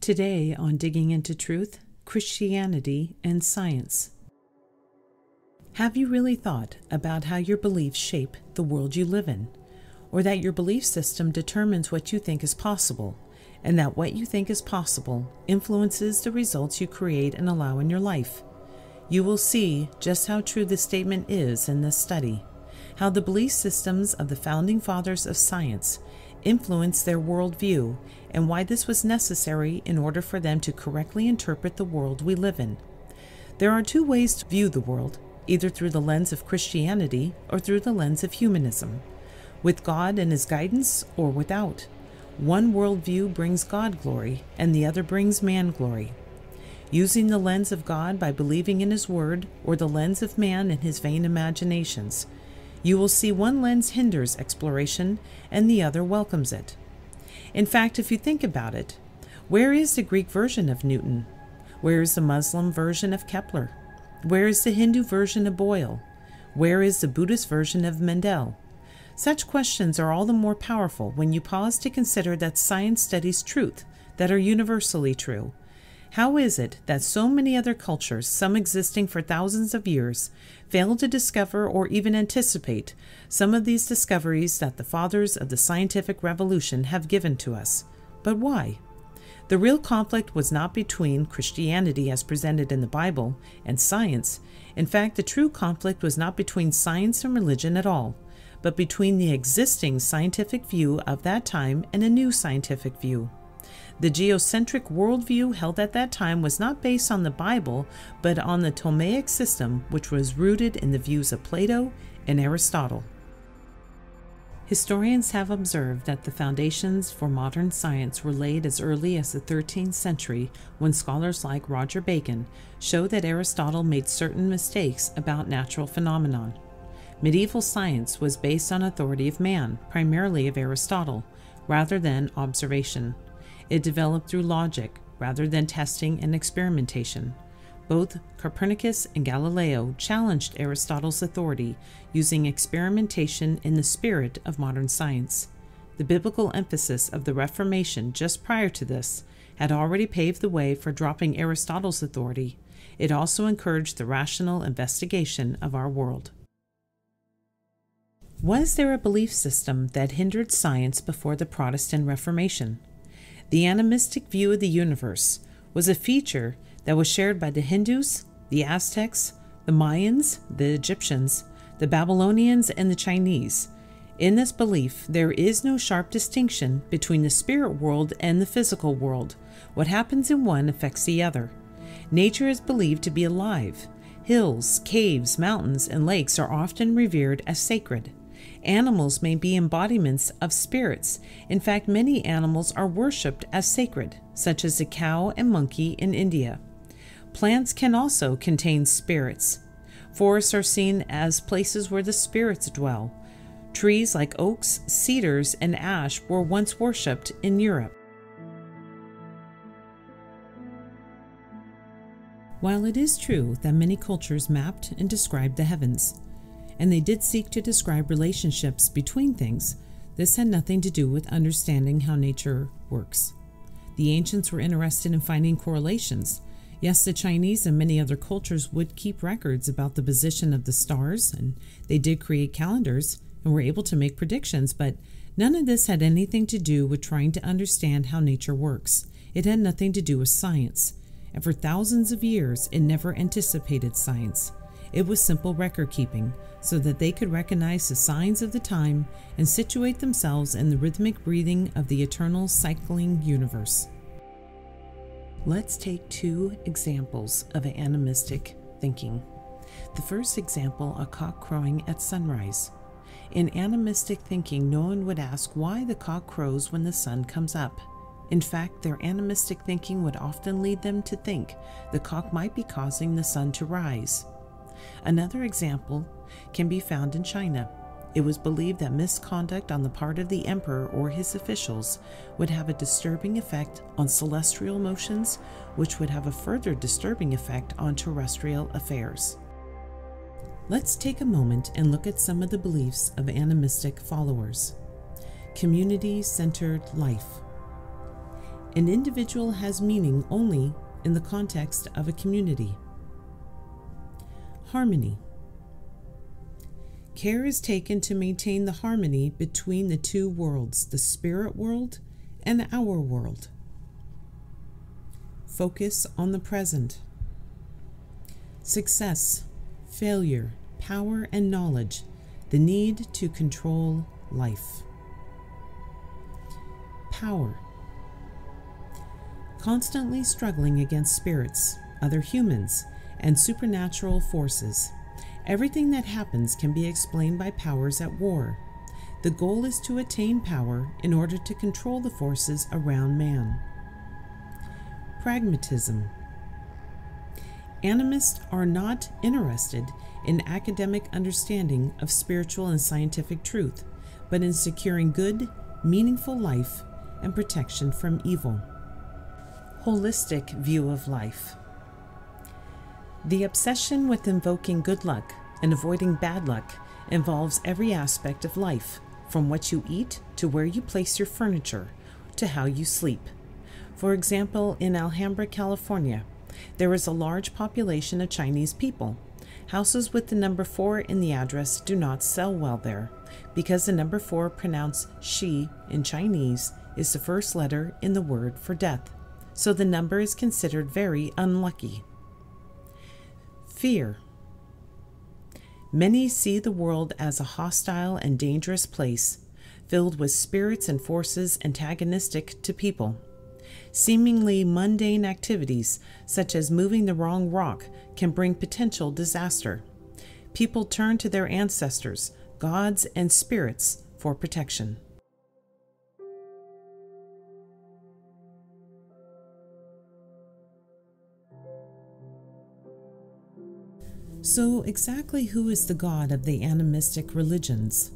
Today on Digging into Truth, Christianity and Science. Have you really thought about how your beliefs shape the world you live in? Or that your belief system determines what you think is possible, and that what you think is possible influences the results you create and allow in your life? You will see just how true this statement is in this study, how the belief systems of the founding fathers of science influenced their worldview, and why this was necessary in order for them to correctly interpret the world we live in. There are two ways to view the world, either through the lens of Christianity or through the lens of humanism, with God and His guidance or without. One worldview brings God glory, and the other brings man glory. Using the lens of God by believing in His Word, or the lens of man and his vain imaginations, you will see one lens hinders exploration and the other welcomes it. In fact, if you think about it, where is the Greek version of Newton? Where is the Muslim version of Kepler? Where is the Hindu version of Boyle? Where is the Buddhist version of Mendel? Such questions are all the more powerful when you pause to consider that science studies truth that are universally true. How is it that so many other cultures, some existing for thousands of years, fail to discover or even anticipate some of these discoveries that the fathers of the scientific revolution have given to us? But why? The real conflict was not between Christianity as presented in the Bible and science. In fact, the true conflict was not between science and religion at all, but between the existing scientific view of that time and a new scientific view. The geocentric worldview held at that time was not based on the Bible, but on the Ptolemaic system, which was rooted in the views of Plato and Aristotle. Historians have observed that the foundations for modern science were laid as early as the 13th century, when scholars like Roger Bacon show that Aristotle made certain mistakes about natural phenomenon. Medieval science was based on authority of man, primarily of Aristotle, rather than observation. It developed through logic, rather than testing and experimentation. Both Copernicus and Galileo challenged Aristotle's authority, using experimentation in the spirit of modern science. The biblical emphasis of the Reformation just prior to this had already paved the way for dropping Aristotle's authority. It also encouraged the rational investigation of our world. Was there a belief system that hindered science before the Protestant Reformation? The animistic view of the universe was a feature that was shared by the Hindus, the Aztecs, the Mayans, the Egyptians, the Babylonians, and the Chinese. In this belief, there is no sharp distinction between the spirit world and the physical world. What happens in one affects the other. Nature is believed to be alive. Hills, caves, mountains, and lakes are often revered as sacred. Animals may be embodiments of spirits. In fact, many animals are worshipped as sacred, such as the cow and monkey in India. Plants can also contain spirits. Forests are seen as places where the spirits dwell. Trees like oaks, cedars, and ash were once worshipped in Europe. While it is true that many cultures mapped and described the heavens, and they did seek to describe relationships between things, this had nothing to do with understanding how nature works. The ancients were interested in finding correlations. Yes, the Chinese and many other cultures would keep records about the position of the stars, and they did create calendars and were able to make predictions, but none of this had anything to do with trying to understand how nature works. It had nothing to do with science, and for thousands of years it never anticipated science. It was simple record keeping, so that they could recognize the signs of the time and situate themselves in the rhythmic breathing of the eternal cycling universe. Let's take two examples of animistic thinking. The first example, a cock crowing at sunrise. In animistic thinking, no one would ask why the cock crows when the sun comes up. In fact, their animistic thinking would often lead them to think the cock might be causing the sun to rise. Another example can be found in China. It was believed that misconduct on the part of the emperor or his officials would have a disturbing effect on celestial motions, which would have a further disturbing effect on terrestrial affairs. Let's take a moment and look at some of the beliefs of animistic followers. Community-centered life. An individual has meaning only in the context of a community. Harmony. Care is taken to maintain the harmony between the two worlds, the spirit world and our world. Focus on the present. Success, failure, power, and knowledge, the need to control life. Power. Constantly struggling against spirits, other humans, and supernatural forces. Everything that happens can be explained by powers at war. The goal is to attain power in order to control the forces around man. Pragmatism. Animists are not interested in academic understanding of spiritual and scientific truth, but in securing good, meaningful life and protection from evil. Holistic view of life. The obsession with invoking good luck and avoiding bad luck involves every aspect of life, from what you eat to where you place your furniture to how you sleep. For example, in Alhambra, California, there is a large population of Chinese people. Houses with the number 4 in the address do not sell well there, because the number 4, pronounced shi in Chinese, is the first letter in the word for death, so the number is considered very unlucky. Fear. Many see the world as a hostile and dangerous place, filled with spirits and forces antagonistic to people. Seemingly mundane activities, such as moving the wrong rock, can bring potential disaster. People turn to their ancestors, gods, and spirits for protection. So exactly who is the God of the animistic religions?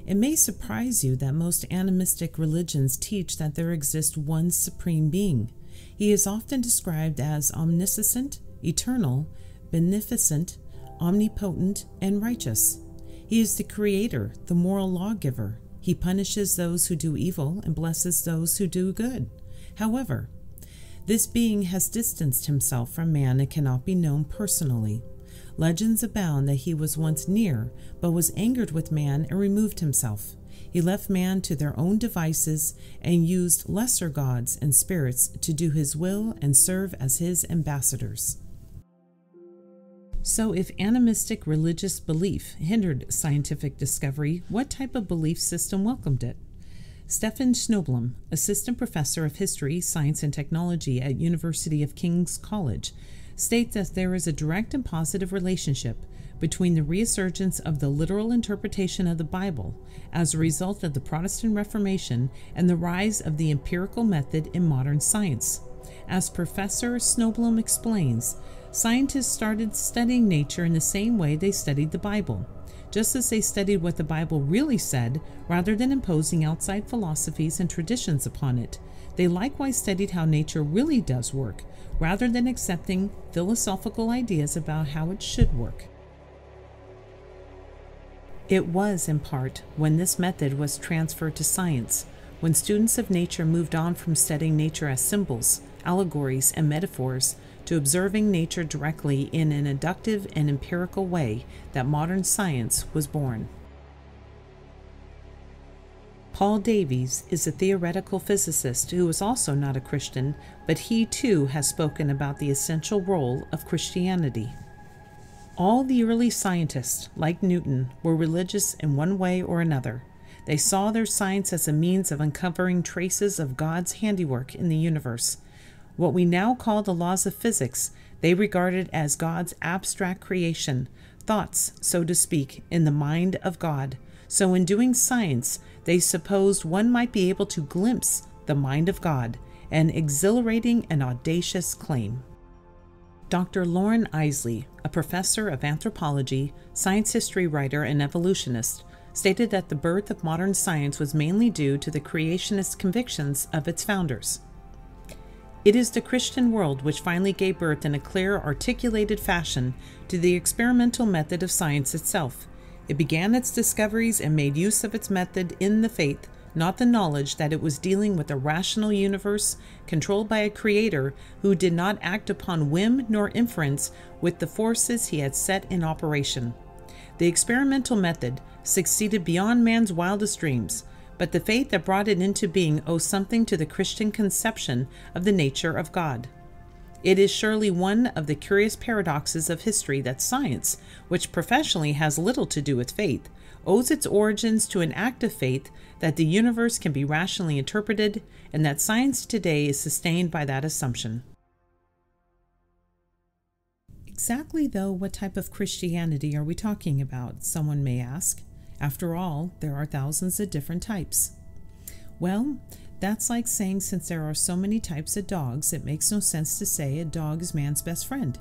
It may surprise you that most animistic religions teach that there exists one supreme being. He is often described as omniscient, eternal, beneficent, omnipotent, and righteous. He is the creator, the moral lawgiver. He punishes those who do evil and blesses those who do good. However, this being has distanced himself from man and cannot be known personally. Legends abound that he was once near, but was angered with man and removed himself. He left man to their own devices and used lesser gods and spirits to do his will and serve as his ambassadors. So if animistic religious belief hindered scientific discovery, what type of belief system welcomed it? Stefan Schnoblum, assistant professor of history, science, and technology at University of King's College, states that there is a direct and positive relationship between the resurgence of the literal interpretation of the Bible as a result of the Protestant Reformation and the rise of the empirical method in modern science. As Professor Schnoblum explains, scientists started studying nature in the same way they studied the Bible, just as they studied what the Bible really said rather than imposing outside philosophies and traditions upon it. They likewise studied how nature really does work, rather than accepting philosophical ideas about how it should work. It was, in part, when this method was transferred to science, when students of nature moved on from studying nature as symbols, allegories, and metaphors, to observing nature directly in an inductive and empirical way, that modern science was born. Paul Davies is a theoretical physicist who is also not a Christian, but he too has spoken about the essential role of Christianity. All the early scientists, like Newton, were religious in one way or another. They saw their science as a means of uncovering traces of God's handiwork in the universe. What we now call the laws of physics, they regarded as God's abstract creation, thoughts, so to speak, in the mind of God. So in doing science, they supposed one might be able to glimpse the mind of God, an exhilarating and audacious claim. Dr. Lauren Isley, a professor of anthropology, science history writer, and evolutionist, stated that the birth of modern science was mainly due to the creationist convictions of its founders. It is the Christian world which finally gave birth in a clear, articulated fashion to the experimental method of science itself. It began its discoveries and made use of its method in the faith not the knowledge that it was dealing with a rational universe controlled by a creator who did not act upon whim nor inference with the forces he had set in operation. The experimental method succeeded beyond man's wildest dreams, but the faith that brought it into being owes something to the Christian conception of the nature of God. It is surely one of the curious paradoxes of history that science, which professionally has little to do with faith, owes its origins to an act of faith that the universe can be rationally interpreted, and that science today is sustained by that assumption. Exactly, though, what type of Christianity are we talking about, someone may ask. After all, there are thousands of different types. Well, that's like saying since there are so many types of dogs, it makes no sense to say a dog is man's best friend.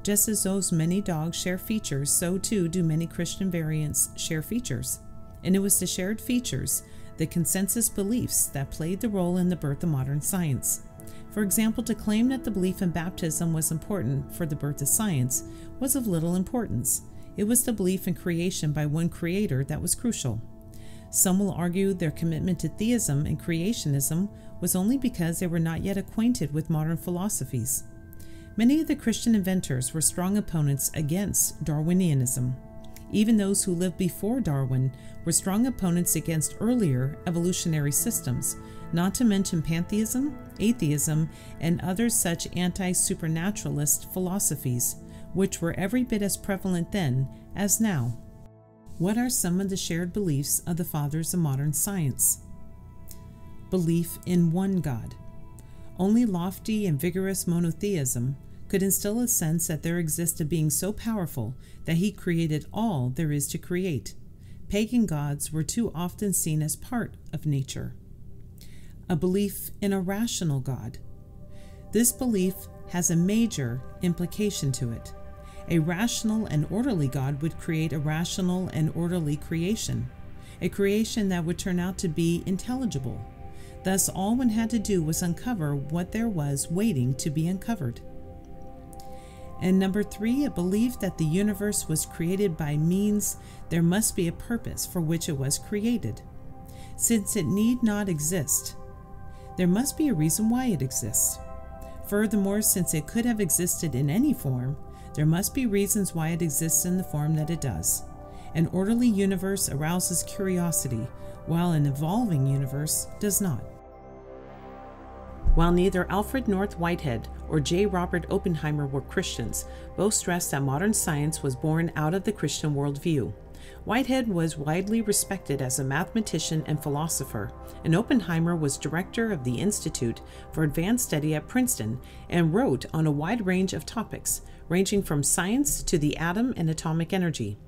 Just as those many dogs share features, so too do many Christian variants share features. And it was the shared features, the consensus beliefs, that played the role in the birth of modern science. For example, to claim that the belief in baptism was important for the birth of science was of little importance. It was the belief in creation by one creator that was crucial. Some will argue their commitment to theism and creationism was only because they were not yet acquainted with modern philosophies. Many of the Christian inventors were strong opponents against Darwinianism. Even those who lived before Darwin were strong opponents against earlier evolutionary systems, not to mention pantheism, atheism, and other such anti-supernaturalist philosophies, which were every bit as prevalent then as now. What are some of the shared beliefs of the fathers of modern science? Belief in one God. Only lofty and vigorous monotheism could instill a sense that there exists a being so powerful that he created all there is to create. Pagan gods were too often seen as part of nature. A belief in a rational God. This belief has a major implication to it. A rational and orderly God would create a rational and orderly creation, a creation that would turn out to be intelligible. Thus, all one had to do was uncover what there was waiting to be uncovered. And number 3, a belief that the universe was created by means there must be a purpose for which it was created. Since it need not exist, there must be a reason why it exists. Furthermore, since it could have existed in any form, there must be reasons why it exists in the form that it does. An orderly universe arouses curiosity, while an evolving universe does not. While neither Alfred North Whitehead or J. Robert Oppenheimer were Christians, both stressed that modern science was born out of the Christian worldview. Whitehead was widely respected as a mathematician and philosopher, and Oppenheimer was director of the Institute for Advanced Study at Princeton and wrote on a wide range of topics, ranging from science to the atom and atomic energy.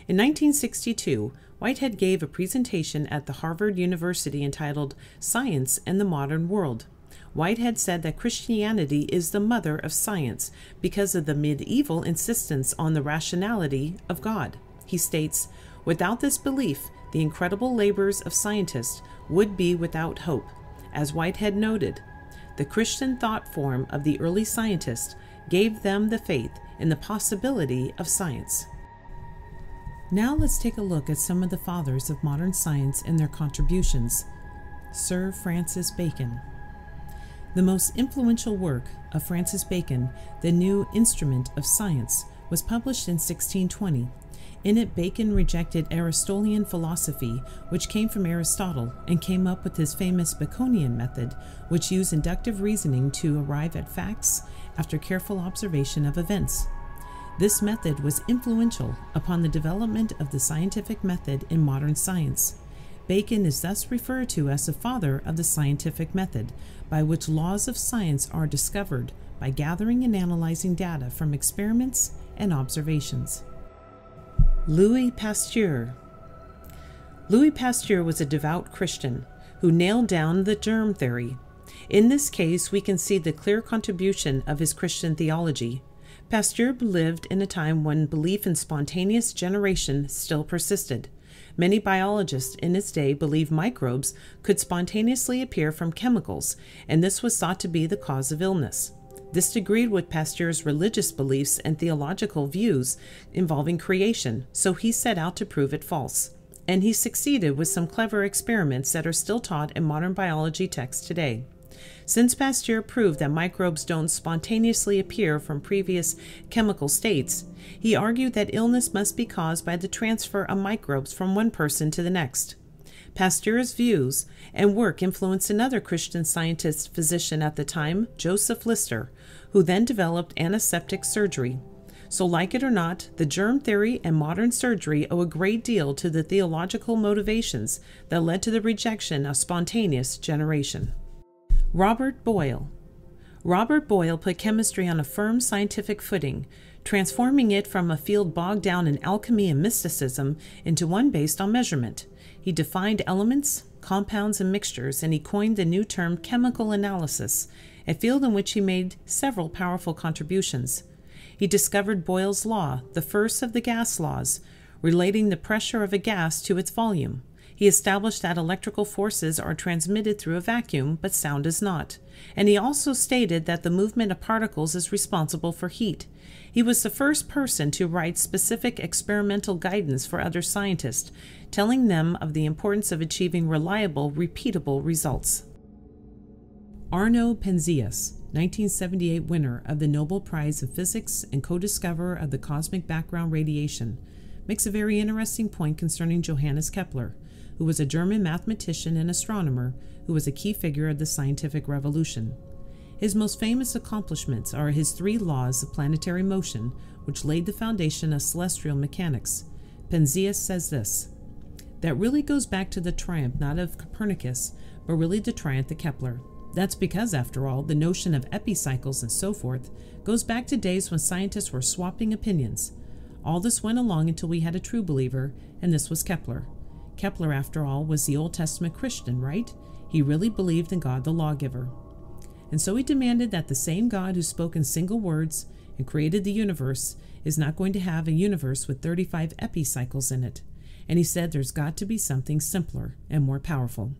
In 1962, Whitehead gave a presentation at the Harvard University entitled Science and the Modern World. Whitehead said that Christianity is the mother of science because of the medieval insistence on the rationality of God. He states, "Without this belief, the incredible labors of scientists would be without hope." As Whitehead noted, the Christian thought form of the early scientists gave them the faith in the possibility of science. Now let's take a look at some of the fathers of modern science and their contributions. Sir Francis Bacon. The most influential work of Francis Bacon, The New Instrument of Science, was published in 1620. In it, Bacon rejected Aristotelian philosophy, which came from Aristotle, and came up with his famous Baconian method, which used inductive reasoning to arrive at facts after careful observation of events. This method was influential upon the development of the scientific method in modern science. Bacon is thus referred to as the father of the scientific method, by which laws of science are discovered by gathering and analyzing data from experiments and observations. Louis Pasteur. Louis Pasteur was a devout Christian who nailed down the germ theory. In this case, we can see the clear contribution of his Christian theology. Pasteur lived in a time when belief in spontaneous generation still persisted. Many biologists in his day believed microbes could spontaneously appear from chemicals, and this was thought to be the cause of illness. This agreed with Pasteur's religious beliefs and theological views involving creation, so he set out to prove it false. and he succeeded with some clever experiments that are still taught in modern biology texts today. Since Pasteur proved that microbes don't spontaneously appear from previous chemical states, he argued that illness must be caused by the transfer of microbes from one person to the next. Pasteur's views and work influenced another Christian scientist physician at the time, Joseph Lister, who then developed antiseptic surgery. So like it or not, the germ theory and modern surgery owe a great deal to the theological motivations that led to the rejection of spontaneous generation. Robert Boyle. Robert Boyle put chemistry on a firm scientific footing, transforming it from a field bogged down in alchemy and mysticism into one based on measurement. He defined elements, compounds, and mixtures, and he coined the new term chemical analysis, a field in which he made several powerful contributions. He discovered Boyle's law, the first of the gas laws, relating the pressure of a gas to its volume. He established that electrical forces are transmitted through a vacuum, but sound is not. And he also stated that the movement of particles is responsible for heat. He was the first person to write specific experimental guidance for other scientists, telling them of the importance of achieving reliable, repeatable results. Arno Penzias, 1978 winner of the Nobel Prize of Physics and co-discoverer of the cosmic background radiation, makes a very interesting point concerning Johannes Kepler, who was a German mathematician and astronomer who was a key figure of the scientific revolution. His most famous accomplishments are his 3 laws of planetary motion, which laid the foundation of celestial mechanics. Penzias says this: that really goes back to the triumph not of Copernicus, but really the triumph of Kepler. That's because, after all, the notion of epicycles and so forth goes back to days when scientists were swapping opinions. All this went along until we had a true believer, and this was Kepler. Kepler, after all, was the Old Testament Christian, right? He really believed in God the lawgiver. And so he demanded that the same God who spoke in single words and created the universe is not going to have a universe with 35 epicycles in it. And he said there's got to be something simpler and more powerful.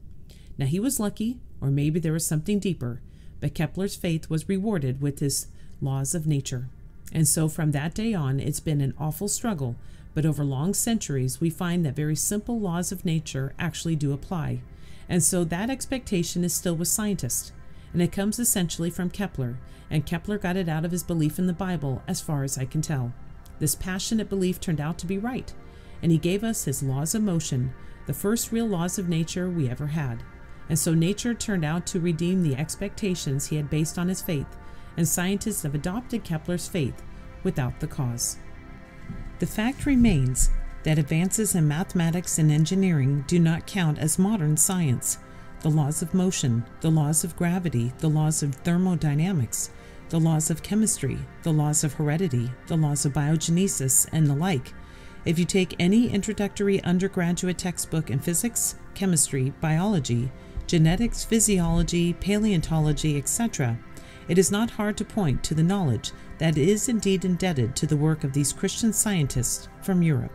Now he was lucky, or maybe there was something deeper, but Kepler's faith was rewarded with his laws of nature. And so from that day on, it's been an awful struggle, but over long centuries, we find that very simple laws of nature actually do apply. And so that expectation is still with scientists. And it comes essentially from Kepler, and Kepler got it out of his belief in the Bible, as far as I can tell. This passionate belief turned out to be right, and he gave us his laws of motion, the first real laws of nature we ever had. And so nature turned out to redeem the expectations he had based on his faith, and scientists have adopted Kepler's faith without the cause. The fact remains that advances in mathematics and engineering do not count as modern science. The laws of motion, the laws of gravity, the laws of thermodynamics, the laws of chemistry, the laws of heredity, the laws of biogenesis, and the like. If you take any introductory undergraduate textbook in physics, chemistry, biology, genetics, physiology, paleontology, etc., it is not hard to point to the knowledge that is indeed indebted to the work of these Christian scientists from Europe.